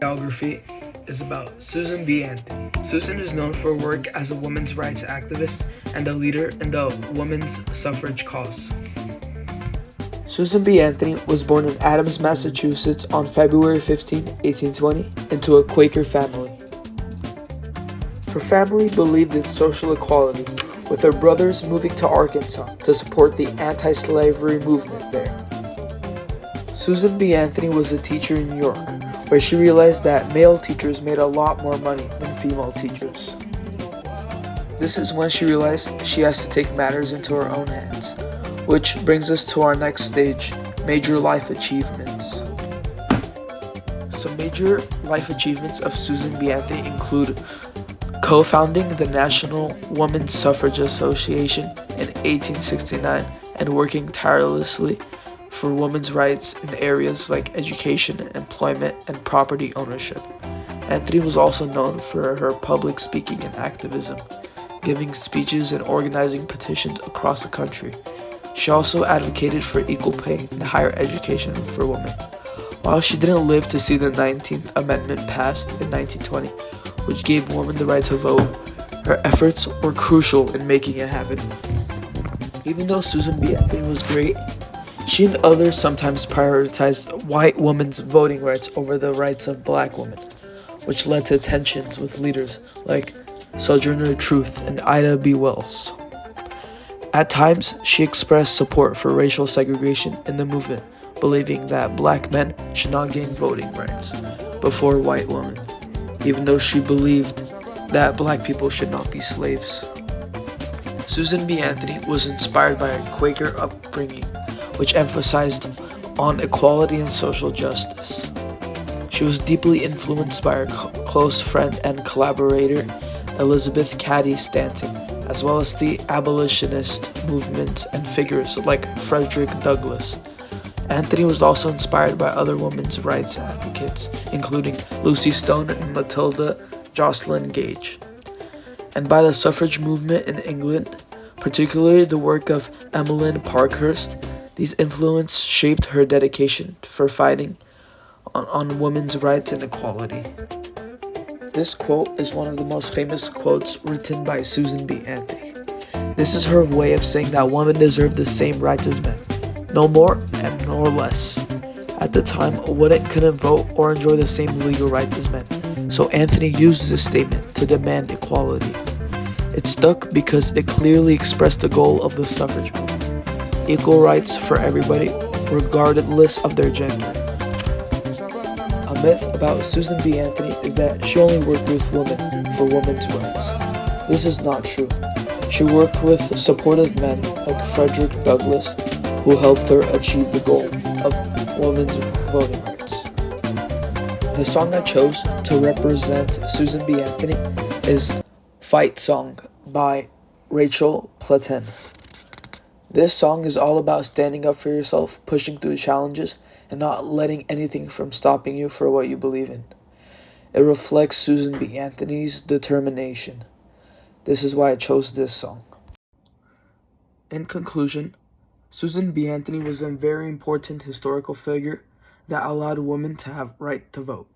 biography is about Susan B. Anthony. Susan is known for her work as a women's rights activist and a leader in the women's suffrage cause. Susan B. Anthony was born in Adams, Massachusetts on February 15, 1820, into a Quaker family. Her family believed in social equality, with her brothers moving to Arkansas to support the anti-slavery movement there. Susan B. Anthony was a teacher in New York, where she realized that male teachers made a lot more money than female teachers. This is when she realized she has to take matters into her own hands, which brings us to our next stage, major life achievements. Some major life achievements of Susan B. Anthony include co-founding the National Women's Suffrage Association in 1869 and working tirelessly for women's rights in areas like education, employment, and property ownership. Anthony was also known for her public speaking and activism, giving speeches and organizing petitions across the country. She also advocated for equal pay and higher education for women. While she didn't live to see the 19th Amendment passed in 1920, which gave women the right to vote, her efforts were crucial in making it happen. Even though Susan B. Anthony was great, she and others sometimes prioritized white women's voting rights over the rights of black women, which led to tensions with leaders like Sojourner Truth and Ida B. Wells. At times, she expressed support for racial segregation in the movement, believing that black men should not gain voting rights before white women, even though she believed that black people should not be slaves. Susan B. Anthony was inspired by a Quaker upbringing, which emphasized on equality and social justice. She was deeply influenced by her close friend and collaborator, Elizabeth Cady Stanton, as well as the abolitionist movement and figures like Frederick Douglass. Anthony was also inspired by other women's rights advocates, including Lucy Stone and Matilda Joslyn Gage, and by the suffrage movement in England, particularly the work of Emmeline Parkhurst. These influences shaped her dedication for fighting on women's rights and equality. This quote is one of the most famous quotes written by Susan B. Anthony. This is her way of saying that women deserve the same rights as men, no more and nor less. At the time, women couldn't vote or enjoy the same legal rights as men, so Anthony used this statement to demand equality. It stuck because it clearly expressed the goal of the suffrage movement: equal rights for everybody, regardless of their gender. A myth about Susan B. Anthony is that she only worked with women for women's rights. This is not true. She worked with supportive men like Frederick Douglass, who helped her achieve the goal of women's voting rights. The song I chose to represent Susan B. Anthony is Fight Song by Rachel Platten. This song is all about standing up for yourself, pushing through challenges, and not letting anything from stopping you for what you believe in. It reflects Susan B. Anthony's determination. This is why I chose this song. In conclusion, Susan B. Anthony was a very important historical figure that allowed women to have right to vote.